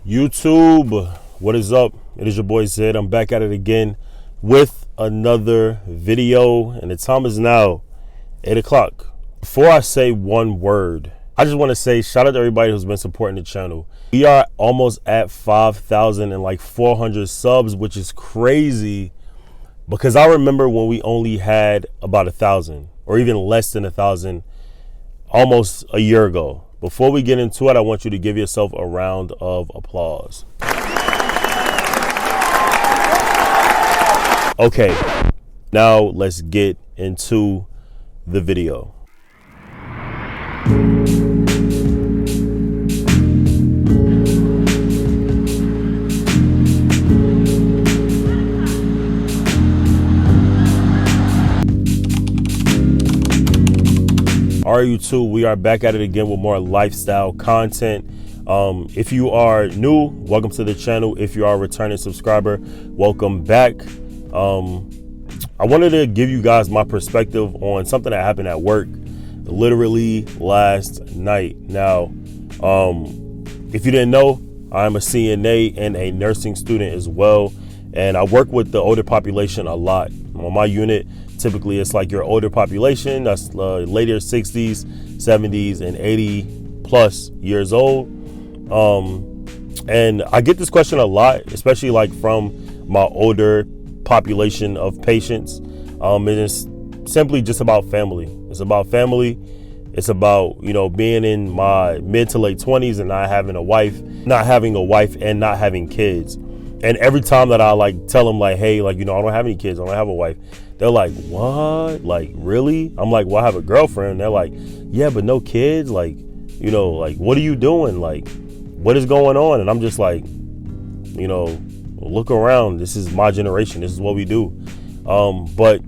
YouTube, what is up? It is your boy Zed. I'm back at it again with another video, and the time is now 8 o'clock. Before I say one word, I just want to say shout out to everybody who's been supporting the channel. We are almost at 5,000 and like 400 subs, which is crazy because I remember when we only had about 1,000 or even less than 1,000 almost a year ago. Before we get into it, I want you to give yourself a round of applause. Okay, now let's get into the video. All right, YouTube, we are back at it again with more lifestyle content. If you are new, welcome to the channel. If you are a returning subscriber, welcome back. I wanted to give you guys my perspective on something that happened at work literally last night. Now, if you didn't know, I'm a CNA and a nursing student as well, and I work with the older population a lot. On my unit, typically it's like your older population that's later 60s, 70s, and 80 plus years old. And I get this question a lot, especially like from my older population of patients. And it's simply just about family. It's about family. It's about, you know, being in my mid to late 20s and not having a wife and not having kids. And every time that I like tell them like, hey, like, you know, I don't have any kids, I don't have a wife, they're like, what? Like, really? I'm like, well, I have a girlfriend. They're like, yeah, but no kids. Like, you know, like, what are you doing? Like, what is going on? And I'm just like, you know, look around. This is my generation. This is what we do. But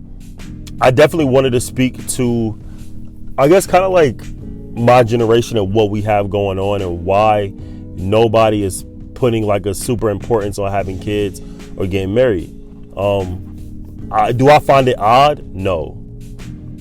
I definitely wanted to speak to, I guess, kind of like my generation and what we have going on and why nobody is putting like a super importance on having kids or getting married. Do I find it odd? No,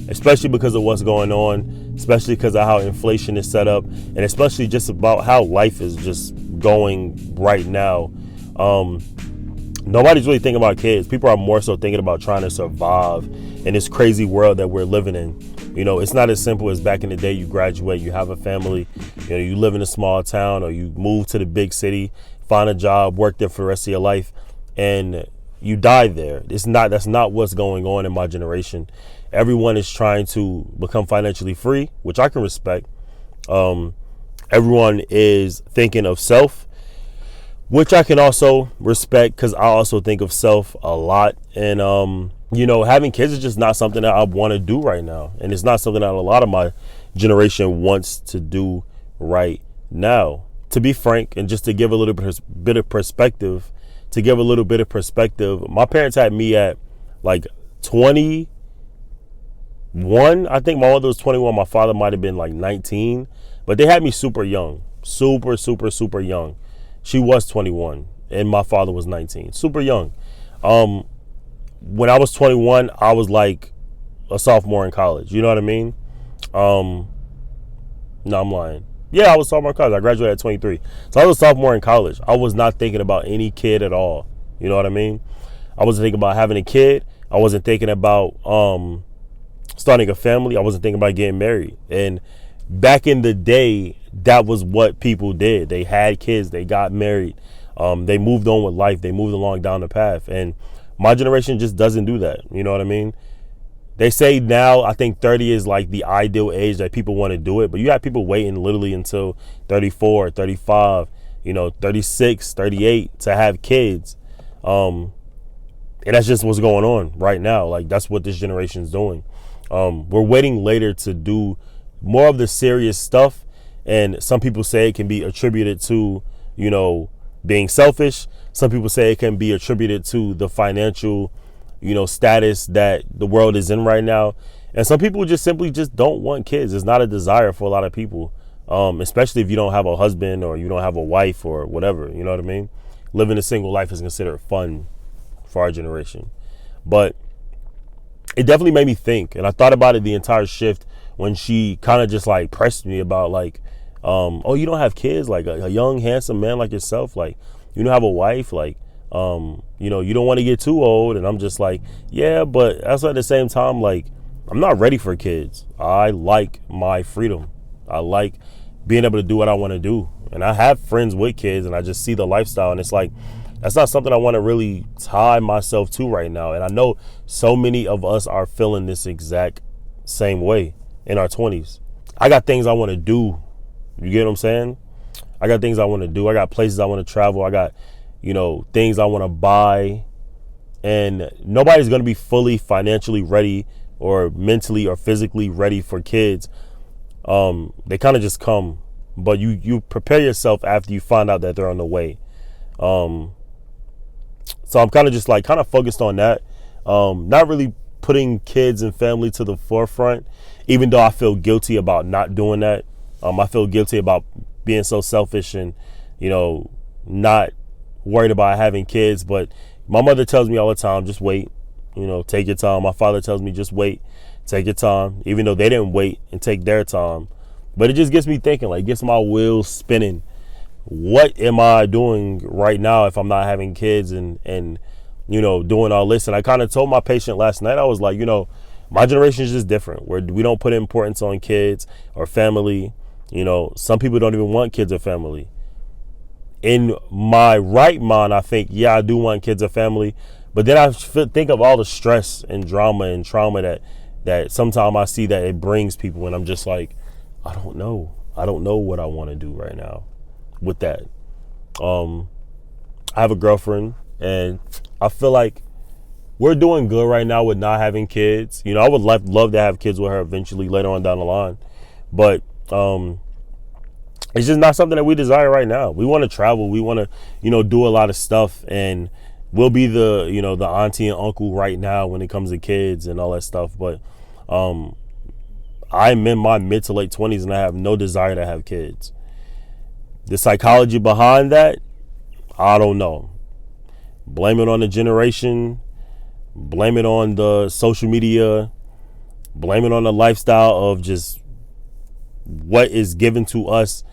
especially because of what's going on, especially because of how inflation is set up, and especially just about how life is just going right now. Nobody's really thinking about kids. People are more so thinking about trying to survive in this crazy world that we're living in. You know, it's not as simple as back in the day. You graduate, you have a family, you know, you live in a small town, or you move to the big city, find a job, work there for the rest of your life, and you die there. That's not what's going on in my generation. Everyone is trying to become financially free, which I can respect. Everyone is thinking of self, which I can also respect, because I also think of self a lot. And you know, having kids is just not something that I want to do right now, and it's not something that a lot of my generation wants to do right now. To be frank, and just to give a little bit of perspective, my parents had me at like 21. I think my mother was 21. My father might have been like 19, but they had me super young, super young. She was 21 and my father was 19, super young. When I was 21, I was like a sophomore in college. You know what I mean? No, I'm lying. Yeah, I was a sophomore in college. I graduated at 23. So I was a sophomore in college. I was not thinking about any kid at all. You know what I mean? I wasn't thinking about having a kid. I wasn't thinking about starting a family. I wasn't thinking about getting married. And back in the day, that was what people did. They had kids. They got married. They moved on with life. They moved along down the path. And my generation just doesn't do that. You know what I mean? They say now, I think 30 is like the ideal age that people want to do it. But you have people waiting literally until 34, 35, you know, 36, 38 to have kids. And that's just what's going on right now. Like, that's what this generation is doing. We're waiting later to do more of the serious stuff. And some people say it can be attributed to, you know, being selfish. Some people say it can be attributed to the financial, you know, status that the world is in right now. And some people just simply just don't want kids. It's not a desire for a lot of people, especially if you don't have a husband or you don't have a wife or whatever. You know what I mean? Living a single life is considered fun for our generation. But it definitely made me think. And I thought about it the entire shift when she kind of just like pressed me about like, Oh, you don't have kids, like a young handsome man like yourself, like you don't have a wife, like you don't want to get too old. And I'm just like, yeah, but also at the same time, like I'm not ready for kids. I like my freedom. I like being able to do what I want to do. And I have friends with kids, and I just see the lifestyle, and it's like that's not something I want to really tie myself to right now. And I know so many of us are feeling this exact same way in our 20s. I got things I want to do. You get what I'm saying? I got things I want to do. I got places I want to travel. I got, things I want to buy. And nobody's going to be fully financially ready or mentally or physically ready for kids. They kind of just come, but you prepare yourself after you find out that they're on the way. So I'm kind of just like focused on that. Not really putting kids and family to the forefront, even though I feel guilty about not doing that. I feel guilty about being so selfish and, not worried about having kids. But my mother tells me all the time, just wait, take your time. My father tells me, just wait, take your time, even though they didn't wait and take their time. But it just gets me thinking, like, gets my wheels spinning. What am I doing right now if I'm not having kids and doing all this? And I kind of told my patient last night, I was like, my generation is just different, where we don't put importance on kids or family. Some people don't even want kids or family. In my right mind, I think, yeah, I do want kids or family. But then I think of all the stress and drama and trauma that sometimes I see that it brings people. And I'm just like, I don't know. I don't know what I want to do right now with that. I have a girlfriend, and I feel like we're doing good right now with not having kids. I would love to have kids with her eventually later on down the line. But it's just not something that we desire right now. We want to travel. We want to, do a lot of stuff, and we'll be the auntie and uncle right now when it comes to kids and all that stuff. But I'm in my mid to late 20s, and I have no desire to have kids. The psychology behind that, I don't know. Blame it on the generation. Blame it on the social media. Blame it on the lifestyle of just what is given to us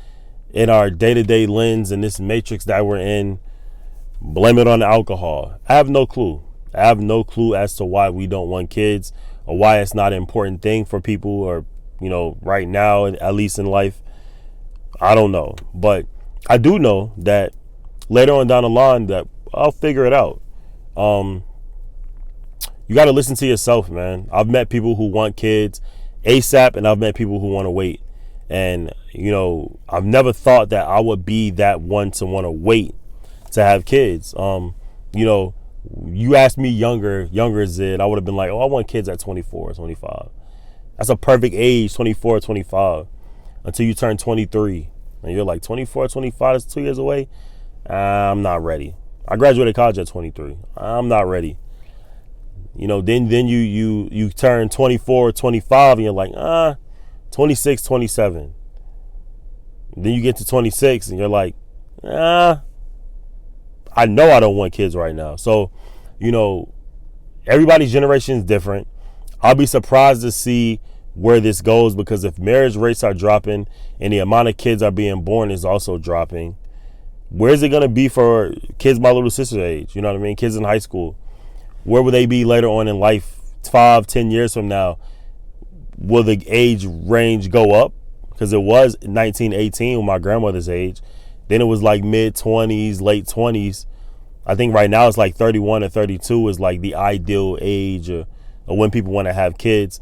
in our day-to-day lens and this matrix that we're in. Blame it on the alcohol. I have no clue. I have no clue as to why we don't want kids or why it's not an important thing for people or, right now, at least in life. I don't know. But I do know that later on down the line that I'll figure it out. You got to listen to yourself, man. I've met people who want kids ASAP, and I've met people who want to wait. And, I've never thought that I would be that one to want to wait to have kids. You asked me younger Zed, I would have been like, oh, I want kids at 24, 25. That's a perfect age, 24, 25, until you turn 23. And you're like, 24, 25, that's 2 years away. I'm not ready. I graduated college at 23. I'm not ready. Then you turn 24, 25, and you're like, 26, 27. Then you get to 26, and you're like, I know I don't want kids right now. So, everybody's generation is different. I'll be surprised to see where this goes, because if marriage rates are dropping and the amount of kids are being born is also dropping, where's it going to be for kids my little sister's age? You know what I mean? Kids in high school. Where will they be later on in life? 5-10 years from now? Will the age range go up? Because it was 1918 when my grandmother's age. Then it was like mid-20s, late 20s. I think right now it's like 31 or 32 is like the ideal age of when people want to have kids.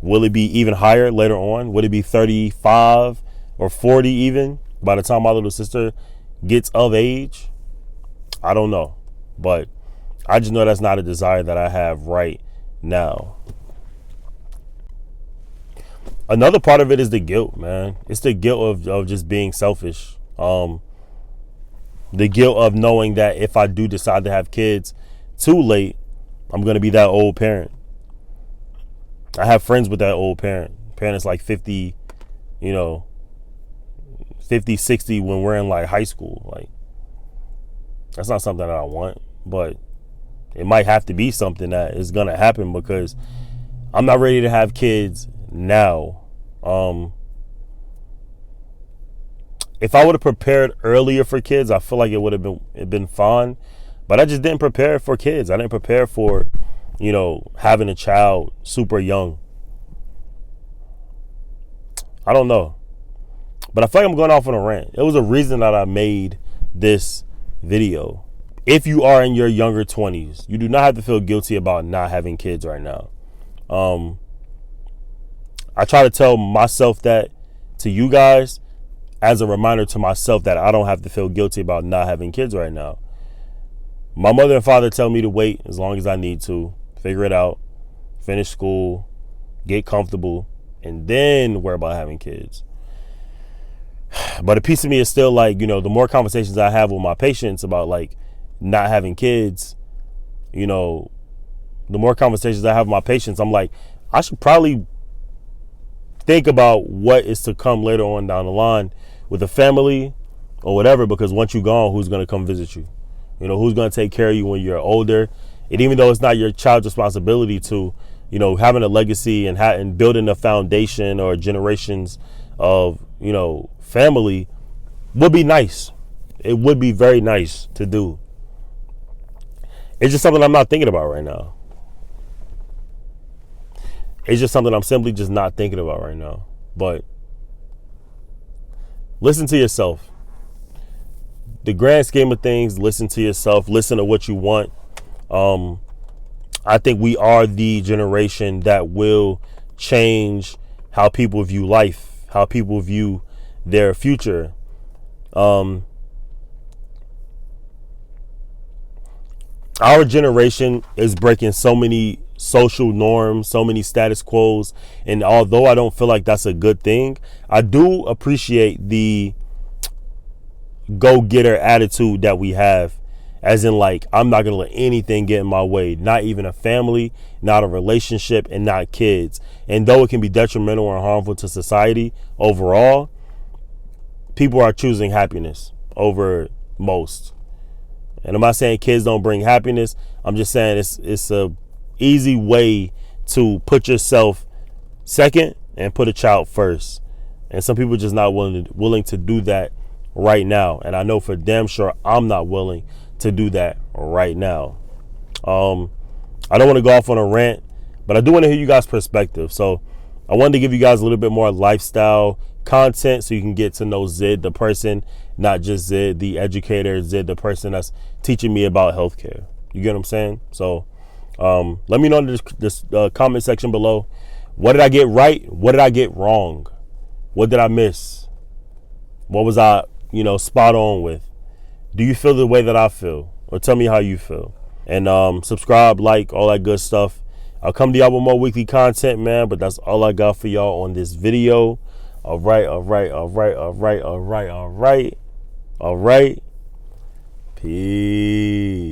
Will it be even higher later on? Would it be 35 or 40 even by the time my little sister gets of age? I don't know. But I just know that's not a desire that I have right now. Another part of it is the guilt, man. It's the guilt of just being selfish. The guilt of knowing that if I do decide to have kids too late, I'm going to be that old parent. I have friends with that old parent. Parents like 50, 50, 60 when we're in like high school. Like, that's not something that I want, but it might have to be something that is going to happen because I'm not ready to have kids now. If I would have prepared earlier for kids, I feel like it would have been fine. But I just didn't prepare for kids. I didn't prepare for, having a child super young. I don't know. But I feel like I'm going off on a rant. It was a reason that I made this video. If you are in your younger 20s, you do not have to feel guilty about not having kids right now. I try to tell myself that to you guys as a reminder to myself that I don't have to feel guilty about not having kids right now. My mother and father tell me to wait as long as I need to, figure it out, finish school, get comfortable, and then worry about having kids. But a piece of me is still like, the more conversations I have with my patients about like not having kids, the more conversations I have with my patients, I'm like, I should probably think about what is to come later on down the line with a family or whatever, because once you're gone, who's going to come visit you? Who's going to take care of you when you're older? And even though it's not your child's responsibility to, having a legacy and building a foundation or generations of, family would be nice. It would be very nice to do. It's just something I'm not thinking about right now. It's just something I'm simply just not thinking about right now. But listen to yourself. The grand scheme of things, listen to yourself. Listen to what you want. I think we are the generation that will change how people view life, how people view their future. Our generation is breaking so many social norms, so many status quos. And although I don't feel like that's a good thing, I do appreciate the go-getter attitude that we have. As in, like, I'm not going to let anything get in my way, not even a family, not a relationship, and not kids. And though it can be detrimental or harmful to society overall, people are choosing happiness over most. And I'm not saying kids don't bring happiness. I'm just saying it's a easy way to put yourself second and put a child first. And some people are just not willing to do that right now. And I know for damn sure I'm not willing to do that right now. I don't want to go off on a rant, but I do want to hear you guys' perspective. So I wanted to give you guys a little bit more lifestyle content so you can get to know Zid, the person, not just Zid, the educator, Zid, the person that's teaching me about healthcare. You get what I'm saying? So let me know in this comment section below. What did I get right? What did I get wrong? What did I miss? What was I, spot on with? Do you feel the way that I feel? Or tell me how you feel. And subscribe, like, all that good stuff. I'll come to y'all with more weekly content, man. But that's all I got for y'all on this video. All right. Peace.